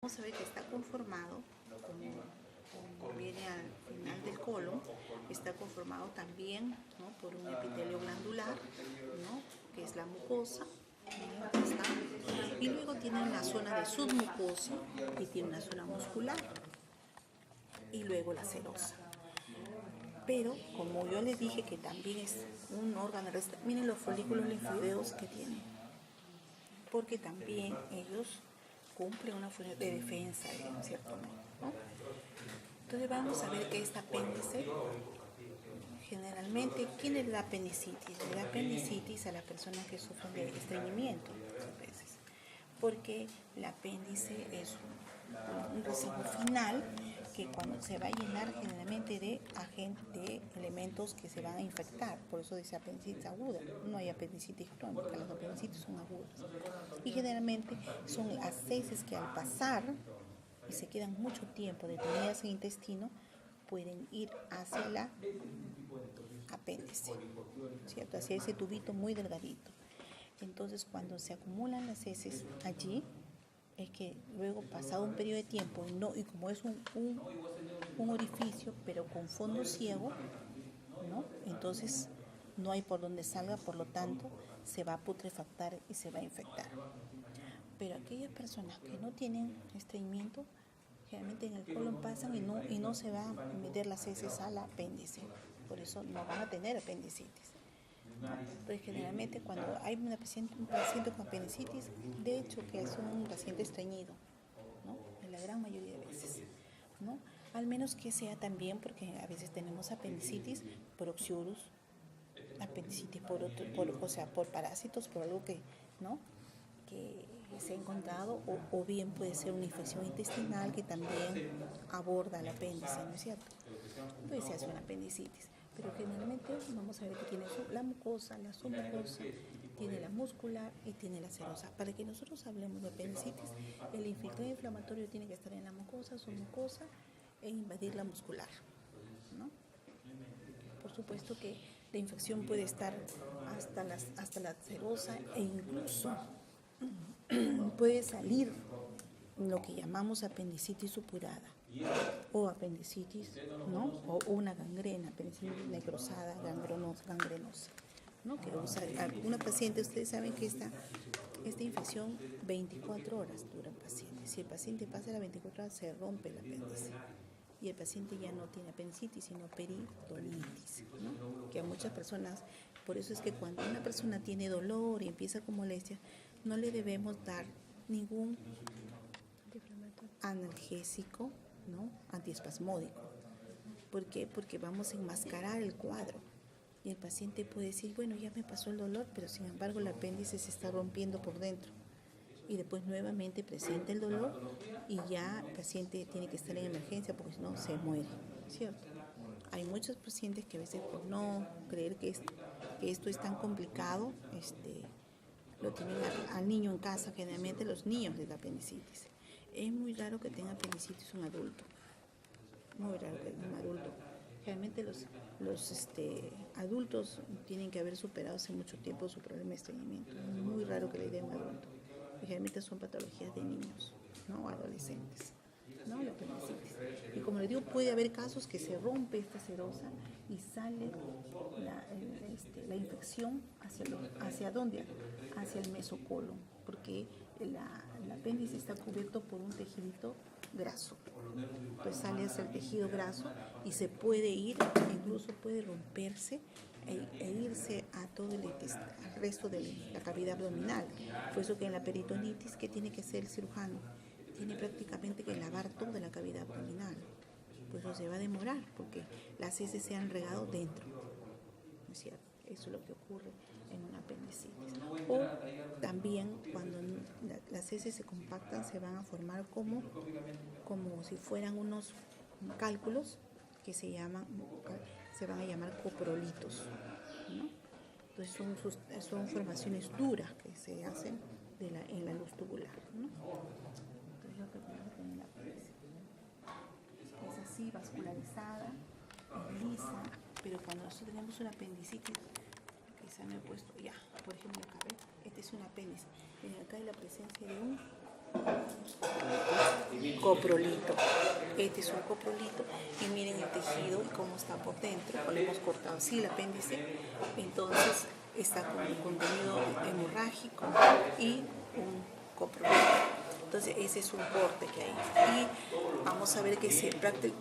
Vamos a ver que está conformado, como viene al final del colon, está conformado también, ¿no?, por un epitelio glandular, ¿no?, que es la mucosa, y luego tiene una zona de submucosa y tiene una zona muscular, y luego la serosa. Pero como yo les dije que también es un órgano, miren los folículos linfoideos que tiene, porque también ellos cumplen una función de defensa, en cierto modo, ¿no? Entonces vamos a ver que este apéndice, generalmente, ¿quién le da apendicitis? Le da apendicitis a las personas que sufren de estreñimiento, muchas veces, porque el apéndice es un residuo final que cuando se va a llenar generalmente de elementos que se van a infectar, por eso dice apendicitis aguda, no hay apendicitis crónica, las apendicitis son agudas, y generalmente son las heces que al pasar y se quedan mucho tiempo detenidas en el intestino, pueden ir hacia la apéndice, ¿cierto?, hacia ese tubito muy delgadito. Entonces, cuando se acumulan las heces allí, es que luego, pasado un periodo de tiempo, y como es un orificio, pero con fondo ciego, ¿no?, entonces no hay por donde salga, por lo tanto, se va a putrefactar y se va a infectar. Pero aquellas personas que no tienen estreñimiento, generalmente en el colon pasan y no se va a meter las heces al apéndice, por eso no van a tener apendicitis. Entonces, generalmente cuando hay un paciente con apendicitis, de hecho que es un paciente estreñido, ¿no?, en la gran mayoría de veces, ¿no?, al menos que sea también, porque a veces tenemos apendicitis por oxiurus, apendicitis por parásitos, por algo que, ¿no?, que se ha encontrado, o bien puede ser una infección intestinal que también aborda el apéndice, ¿no es cierto? Entonces se hace una apendicitis, pero generalmente vamos a ver que tiene la mucosa, la submucosa, tiene la muscular y tiene la serosa. Para que nosotros hablemos de apendicitis, el infiltrado inflamatorio tiene que estar en la mucosa, submucosa, e invadir la muscular, ¿no? Por supuesto que la infección puede estar hasta la serosa, e incluso puede salir lo que llamamos apendicitis supurada o apendicitis, ¿no?, o una gangrena, apendicitis necrosada, gangrenosa, ¿no?, que usa alguna paciente. Ustedes saben que esta infección 24 horas dura el paciente. Si el paciente pasa las 24 horas, se rompe el apéndice y el paciente ya no tiene apendicitis, sino peritonitis, ¿no?, que a muchas personas, por eso es que cuando una persona tiene dolor y empieza con molestia, no le debemos dar ningún analgésico, ¿no?, antiespasmódico. ¿Por qué? Porque vamos a enmascarar el cuadro y el paciente puede decir, bueno, ya me pasó el dolor, pero sin embargo el apéndice se está rompiendo por dentro, y después nuevamente presenta el dolor y ya el paciente tiene que estar en emergencia porque si no se muere, ¿cierto? Hay muchos pacientes que a veces, por no creer que esto es tan complicado, lo tienen al niño en casa. Generalmente los niños les da apendicitis. Es muy raro que tenga apendicitis un adulto, muy raro que un adulto. Generalmente los adultos tienen que haber superado hace mucho tiempo su problema de estreñimiento. Es muy raro que le dé un adulto. Generalmente son patologías de niños, ¿no?, adolescentes, ¿no?, la apendicitis. Y como les digo, puede haber casos que se rompe esta serosa y sale la infección ¿hacia dónde? Hacia el mesocolon, porque el apéndice está cubierto por un tejidito graso. Entonces sale hacia el tejido graso y se puede ir, incluso puede romperse e irse a todo al resto de la cavidad abdominal. Por eso que en la peritonitis, ¿qué tiene que hacer el cirujano? Tiene prácticamente que lavar toda la cavidad abdominal. Pues eso se va a demorar porque las heces se han regado dentro, ¿no es cierto? Eso es lo que ocurre en una apendicitis. O también cuando las heces se compactan, se van a formar como si fueran unos cálculos que se van a llamar coprolitos, ¿no? Entonces son formaciones duras que se hacen en la luz tubular, ¿no? Entonces lo que tenemos en la apéndice es así, vascularizada, lisa, pero cuando nosotros tenemos una apendicitis, quizá me he puesto ya, por ejemplo, acá, ¿ves? Este es un apéndice. Acá hay la presencia de un coprolito. Este es un coprolito y miren el tejido y cómo está por dentro. Cuando hemos cortado así el apéndice, entonces está con un contenido hemorrágico y un coprolito. Entonces ese es un corte que hay. Y vamos a ver que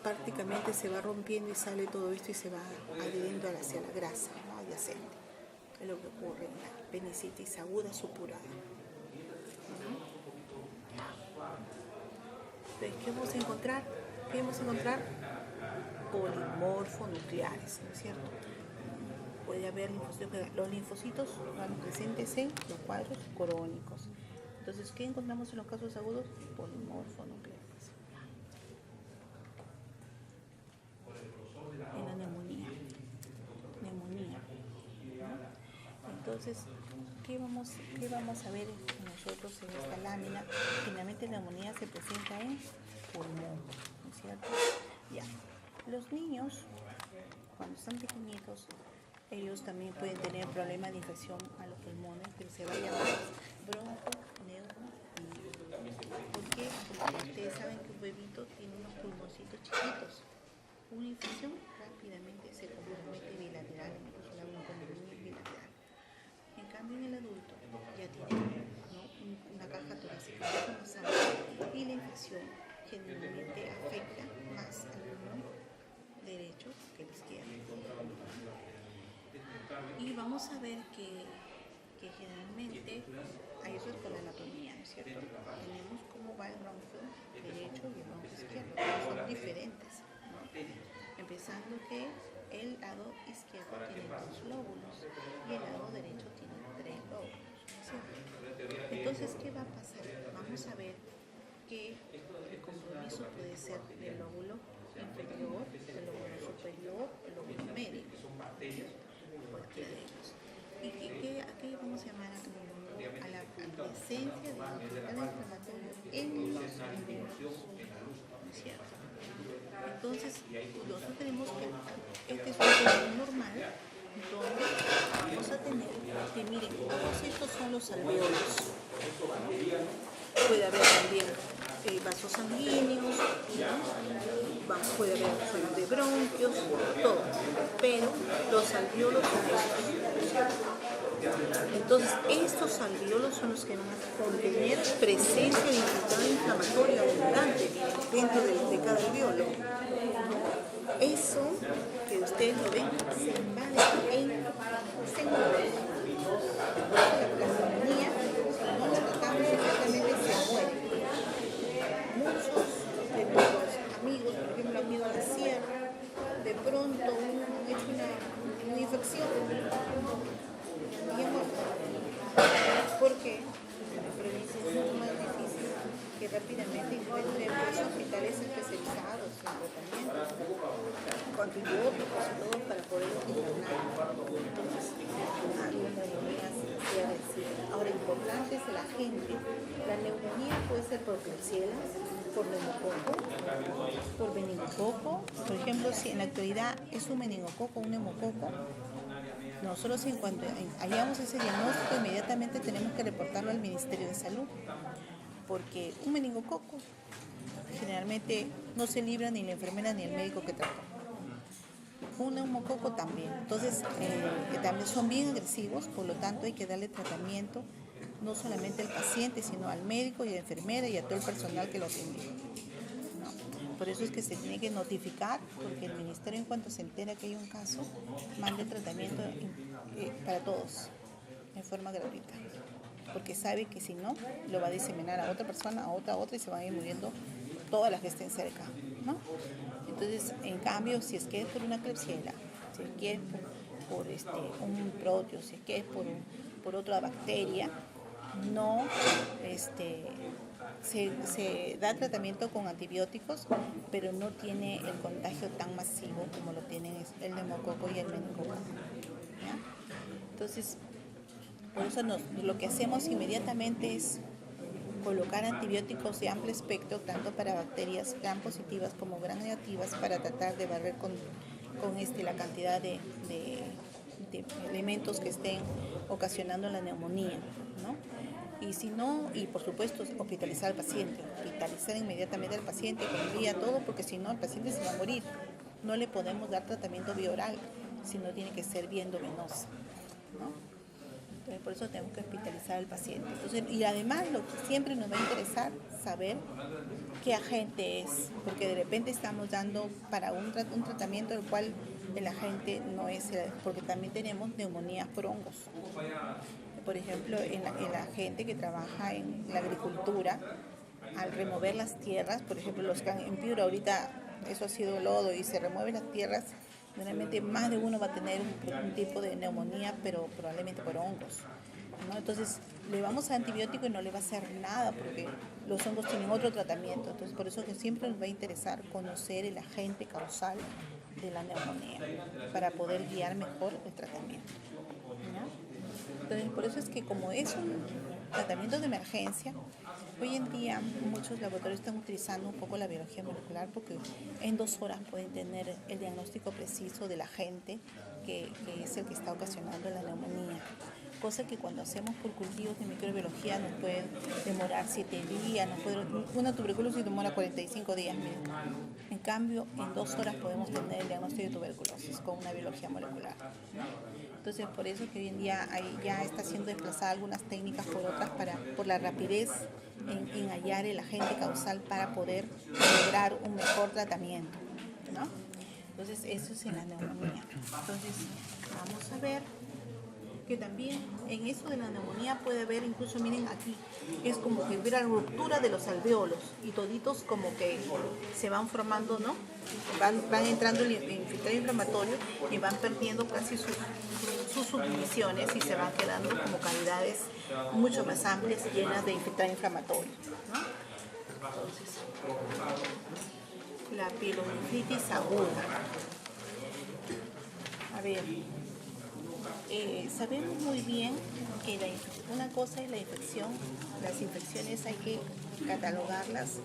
prácticamente se va rompiendo y sale todo esto y se va adheriendo hacia la grasa, ¿no? Adyacente. Es lo que ocurre en la apendicitis aguda supurada. Entonces, ¿qué vamos a encontrar? ¿Qué vamos a encontrar? Polimorfonucleares, ¿no es cierto? Puede haber linfocitos, los linfocitos van presentes en los cuadros crónicos. Entonces, ¿qué encontramos en los casos agudos? Polimorfonucleares. En la neumonía. ¿No? Entonces, ¿qué vamos a ver nosotros en esta lámina? Finalmente la neumonía se presenta en pulmón, ¿no es cierto? Ya. Los niños, cuando están pequeñitos, ellos también pueden tener problemas de infección a los pulmones, pero se va a llamar bronconeumonía. ¿Por qué? Porque ustedes saben que un bebito tiene unos pulmoncitos chiquitos. Una infección rápidamente se compromete bilateral, incluso la bronconeumonía bilateral. En cambio, en el adulto ya tiene, ¿no?, una caja torácica más amplia y la infección generalmente afecta más al pulmón derecho que el izquierdo. Y vamos a ver que generalmente, eso es por la anatomía, ¿no es cierto? Tenemos cómo va el bronquio derecho y el bronquio izquierdo, son diferentes, ¿no? Empezando que el lado izquierdo tiene 2 lóbulos y el lado derecho tiene 3 lóbulos, ¿no es cierto? Entonces, ¿qué va a pasar? Vamos a ver que el compromiso puede ser del lóbulo inferior, el lóbulo superior, el lóbulo medio, cualquiera de ellos. ¿Y a qué vamos a llamar a la presencia de un inflamatorio en los alveolos? ¿No es cierto? Entonces, nosotros tenemos que este es un proceso normal donde vamos a tener que, miren, todos estos son los alveolos. Puede haber también vasos sanguíneos, ¿no? Puede haber zonas de bronquios, todo, pero los alveolos son estos. Entonces, estos alveolos son los que van a contener presencia de infiltrado inflamatorio abundante dentro de cada alveolo. Eso que ustedes lo ven se invade en segundos. La neumonía, si no la tratamos exactamente, se muere. Muchos de nuestros amigos, por ejemplo, han ido a la sierra, de pronto han hecho una infección y han muerto. ¿Por qué? La provincia es mucho más difícil que rápidamente encuentren hospitales especializados en tratamiento, con antibióticos y todo para poder internar. Entonces, algunas neumonías se decir. Ahora, importante es la gente. La neumonía puede ser por Klebsiella, por neumococo, por meningococo. Por ejemplo, si en la actualidad es un meningococo, un neumococo, nosotros en cuanto hallamos ese diagnóstico, inmediatamente tenemos que reportarlo al Ministerio de Salud, porque un meningococo generalmente no se libra ni la enfermera ni el médico que trata. Un neumococo también. Entonces, también son bien agresivos, por lo tanto hay que darle tratamiento no solamente al paciente, sino al médico y a la enfermera y a todo el personal que lo atiende. Por eso es que se tiene que notificar, porque el ministerio, en cuanto se entera que hay un caso, manda el tratamiento para todos, en forma gratuita. Porque sabe que si no, lo va a diseminar a otra persona, a otra, y se van a ir muriendo todas las que estén cerca, ¿no? Entonces, en cambio, si es que es por una Klebsiella, si es que es por un proteo, si es que es por otra bacteria, no se da tratamiento con antibióticos, pero no tiene el contagio tan masivo como lo tienen el neumococo y el meningococo, ¿ya? Entonces, por eso lo que hacemos inmediatamente es colocar antibióticos de amplio espectro, tanto para bacterias gram positivas como gram negativas, para tratar de barrer con la cantidad de elementos que estén ocasionando la neumonía, ¿no? Y si no, y por supuesto, hospitalizar al paciente, hospitalizar inmediatamente al paciente con guía, todo, porque si no, el paciente se va a morir. No le podemos dar tratamiento bioral, sino tiene que ser vía endovenosa, ¿no? Entonces, por eso tenemos que hospitalizar al paciente. Entonces, y además, lo que siempre nos va a interesar saber qué agente es, porque de repente estamos dando para un tratamiento del cual el agente no es, porque también tenemos neumonías por hongos. Por ejemplo, en la gente que trabaja en la agricultura, al remover las tierras, por ejemplo, los que han en Piura ahorita eso ha sido lodo y se remueven las tierras, generalmente más de uno va a tener un tipo de neumonía, pero probablemente por hongos, ¿no? Entonces le vamos a dar antibiótico y no le va a hacer nada porque los hongos tienen otro tratamiento. Entonces por eso que siempre nos va a interesar conocer el agente causal de la neumonía para poder guiar mejor el tratamiento, ¿no? Entonces, por eso es que como es un tratamiento de emergencia, hoy en día muchos laboratorios están utilizando un poco la biología molecular porque en 2 horas pueden tener el diagnóstico preciso del agente que es el que está ocasionando la neumonía. Cosa que cuando hacemos por cultivos de microbiología nos puede demorar 7 días, una tuberculosis demora 45 días. Miren. En cambio, en 2 horas podemos tener el diagnóstico de tuberculosis con una biología molecular, ¿no? Entonces, por eso que hoy en día ya está siendo desplazada algunas técnicas por otras por la rapidez en hallar el agente causal para poder lograr un mejor tratamiento, ¿no? Entonces, eso es en la neumonía. Entonces, vamos a ver que también en eso de la neumonía puede haber, incluso miren aquí, es como que hubiera ruptura de los alvéolos y toditos como que se van formando, ¿no? Van entrando el infiltrado inflamatorio y van perdiendo casi sus subdivisiones y se van quedando como cavidades mucho más amplias y llenas de infiltrado inflamatorio, ¿no? Entonces, la pielonefritis aguda. A ver, sabemos muy bien que una cosa es la infección. Las infecciones hay que catalogarlas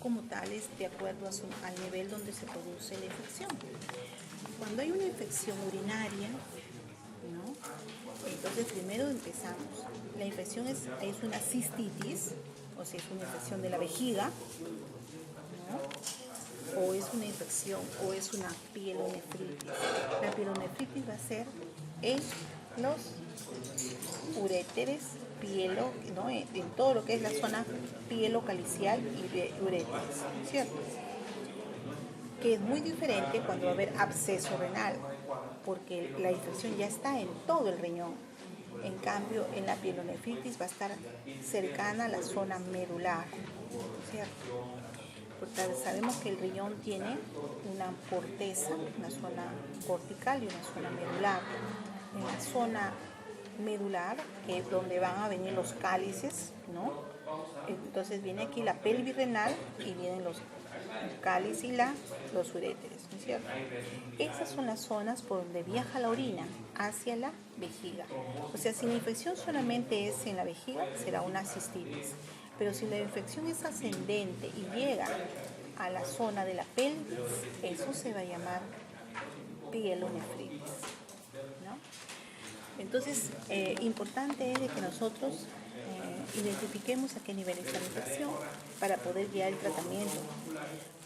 como tales de acuerdo al nivel donde se produce la infección. Cuando hay una infección urinaria, ¿no? Entonces primero empezamos. La infección es una cistitis, o sea, es una infección de la vejiga, ¿no? O es una infección, o es una pielonefritis. La pielonefritis va a ser en los uréteres, pielo, ¿no? En todo lo que es la zona pielocalicial y de uréteres, ¿cierto? Que es muy diferente cuando va a haber absceso renal, porque la infección ya está en todo el riñón. En cambio, en la pielonefritis va a estar cercana a la zona medular, ¿cierto? Porque sabemos que el riñón tiene una corteza, una zona cortical y una zona medular. En la zona medular, que es donde van a venir los cálices, ¿no? Entonces viene aquí la pelvis renal y vienen los cálices y los uréteres, ¿no es cierto? Esas son las zonas por donde viaja la orina hacia la vejiga. O sea, si la infección solamente es en la vejiga, será una cistitis. Pero si la infección es ascendente y llega a la zona de la pelvis, eso se va a llamar pielonefritis, ¿no? Entonces, importante es de que nosotros identifiquemos a qué nivel está la infección para poder guiar el tratamiento,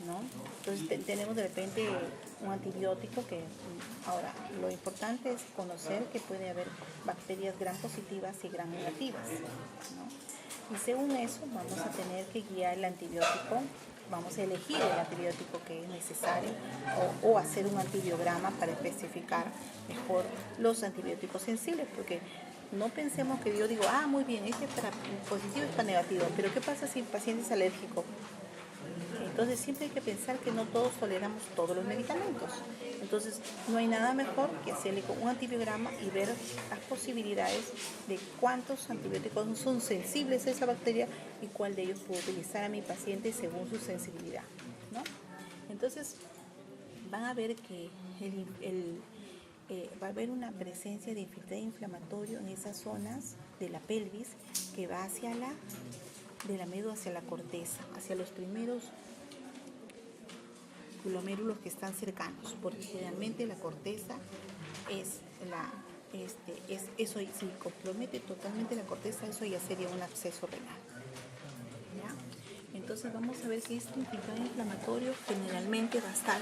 ¿no? Entonces tenemos de repente un antibiótico que ahora lo importante es conocer que puede haber bacterias gram positivas y gram negativas, ¿no? Y según eso vamos a tener que guiar el antibiótico, vamos a elegir el antibiótico que es necesario o hacer un antibiograma para especificar mejor los antibióticos sensibles, porque no pensemos que yo digo, muy bien, este es para positivo y para negativo, pero ¿qué pasa si el paciente es alérgico? Entonces siempre hay que pensar que no todos toleramos todos los medicamentos. Entonces no hay nada mejor que hacerle con un antibiograma y ver las posibilidades de cuántos antibióticos son sensibles a esa bacteria y cuál de ellos puedo utilizar a mi paciente según su sensibilidad, ¿no? Entonces van a ver que va a haber una presencia de infiltrado inflamatorio en esas zonas de la pelvis que va de la médula hacia la corteza, hacia los primeros glomérulos que están cercanos, porque generalmente la corteza es eso, si compromete totalmente la corteza, eso ya sería un absceso renal. ¿Ya? Entonces vamos a ver que este infiltrado inflamatorio generalmente va a estar,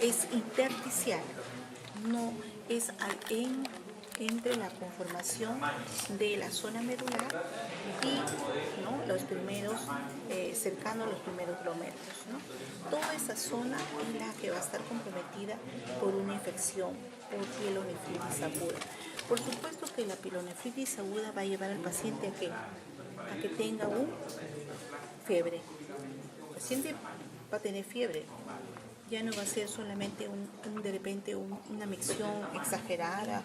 es intersticial, no es entre la conformación de la zona medular y, ¿no?, los primeros, cercano a los primeros glomérulos, ¿no? Toda esa zona es la que va a estar comprometida por una infección, por pielonefritis aguda. Por supuesto que la pielonefritis aguda va a llevar al paciente a que tenga fiebre. El paciente va a tener fiebre. Ya no va a ser solamente de repente una micción exagerada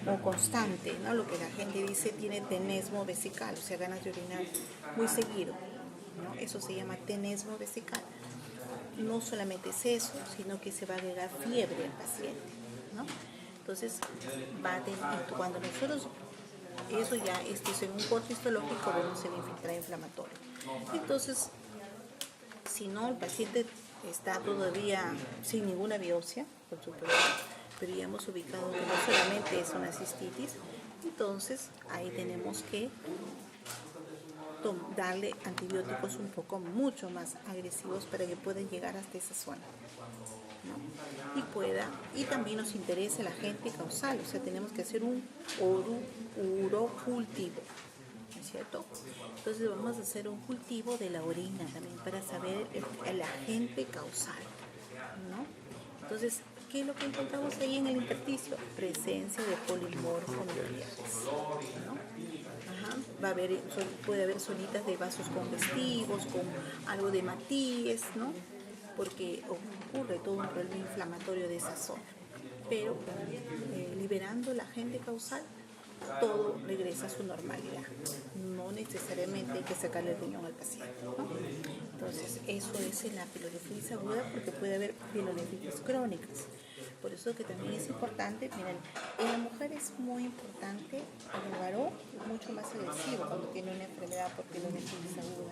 o constante, ¿no? Lo que la gente dice tiene tenesmo vesical, o sea, ganas de orinar muy seguido, ¿no? Eso se llama tenesmo vesical. No solamente es eso, sino que se va a agregar fiebre al paciente, ¿no? Entonces, cuando nosotros, eso ya es en un corte histológico, vemos el infiltrado inflamatorio. Entonces, si no, el paciente está todavía sin ninguna biopsia, por supuesto, pero ya hemos ubicado que no solamente es una cistitis, entonces ahí tenemos que darle antibióticos un poco mucho más agresivos para que puedan llegar hasta esa zona, ¿no? Y también nos interesa el agente causal, o sea, tenemos que hacer un urocultivo, ¿no es cierto? Entonces vamos a hacer un cultivo de la orina también para saber el agente causal, ¿no? Entonces, ¿qué es lo que encontramos ahí en el intersticio? Presencia de polimorfo-miliares, ¿no? Puede haber zonitas de vasos congestivos, con algo de matíes, ¿no? Porque ocurre todo un problema inflamatorio de esa zona. Pero liberando el agente causal, todo regresa a su normalidad. No necesariamente hay que sacarle el riñón al paciente, ¿no? Entonces, eso es en la pielonefritis aguda, porque puede haber pielonefritis crónicas. Por eso que también es importante, miren, en la mujer es muy importante, en el varón mucho más agresivo cuando tiene una enfermedad por pielonefritis aguda.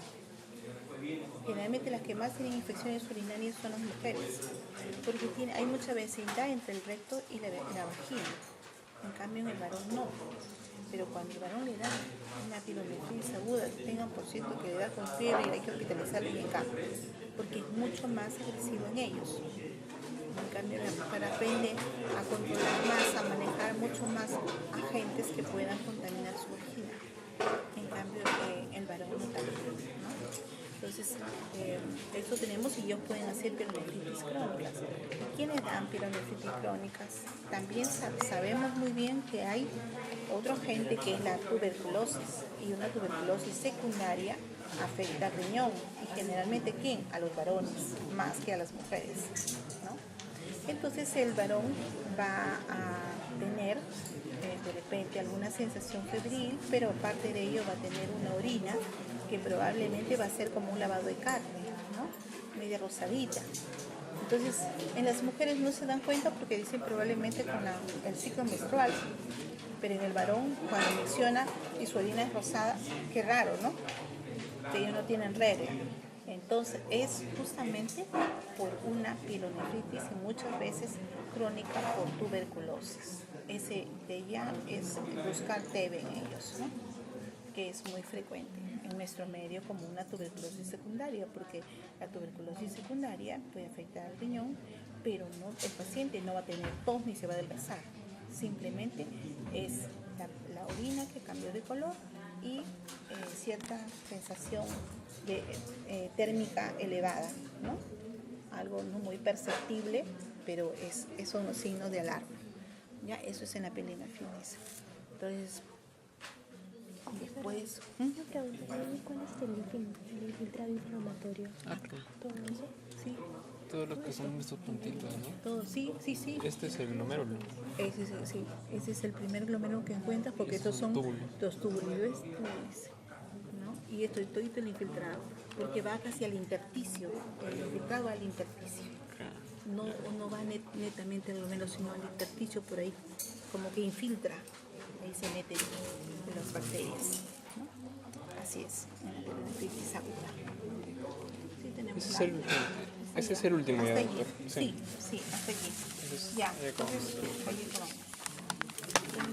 Generalmente las que más tienen infecciones urinarias son las mujeres, porque hay mucha vecindad entre el recto y la vagina. En cambio en el varón no. Pero cuando el varón le da una pielonefritis aguda, tengan por cierto que le da con fiebre y hay que hospitalizarlo y en cama, porque es mucho más agresivo en ellos. En cambio la mujer aprende a controlar más, a manejar mucho más agentes que puedan contaminar su vagina. En cambio el varón no tanto, ¿no? Entonces, eso tenemos y ellos pueden hacer pielonefritis crónicas. ¿Quiénes dan pielonefritis crónicas? También sabemos muy bien que hay otro agente que es la tuberculosis, y una tuberculosis secundaria afecta al riñón, y generalmente ¿quién? A los varones, más que a las mujeres, ¿no? Entonces el varón va a tener de repente alguna sensación febril, pero aparte de ello va a tener una orina que probablemente va a ser como un lavado de carne, ¿no? Media rosadita. Entonces, en las mujeres no se dan cuenta porque dicen probablemente con el ciclo menstrual, pero en el varón, cuando menciona y su orina es rosada, qué raro, ¿no? Que ellos no tienen regla. Entonces, es justamente por una pielonefritis y muchas veces crónica por tuberculosis. Ese de ya es buscar TB en ellos, ¿no? Que es muy frecuente en nuestro medio como una tuberculosis secundaria, porque la tuberculosis secundaria puede afectar al riñón, pero no, el paciente no va a tener tos ni se va a adelgazar. Simplemente es la orina que cambió de color y cierta sensación térmica elevada, ¿no? Algo no muy perceptible, pero son los signos de alarma. Ya, eso es en la pielonefritis. Entonces, después... Una pregunta, ¿cuál es el infiltrado inflamatorio? Acá. ¿Todo eso? Sí. Todos los que son estos puntitos, ¿no? Todo, sí. Este es el glomérulo. Ese es el primer glomérulo que encuentras, porque estos son los túbulos, ¿no? Y esto es todo el infiltrado, porque va casi al intersticio, el infiltrado va al intersticio. No va netamente al glomérulo, sino al intersticio por ahí, como que infiltra, ahí se meten las bacterias, ¿no? Así es, en la pielonefritis aguda. Sí, tenemos ese es el último hasta ya, allí. doctor. Sí, hasta aquí. Entonces, Ya, ahí acabamos. entonces ahí acabamos.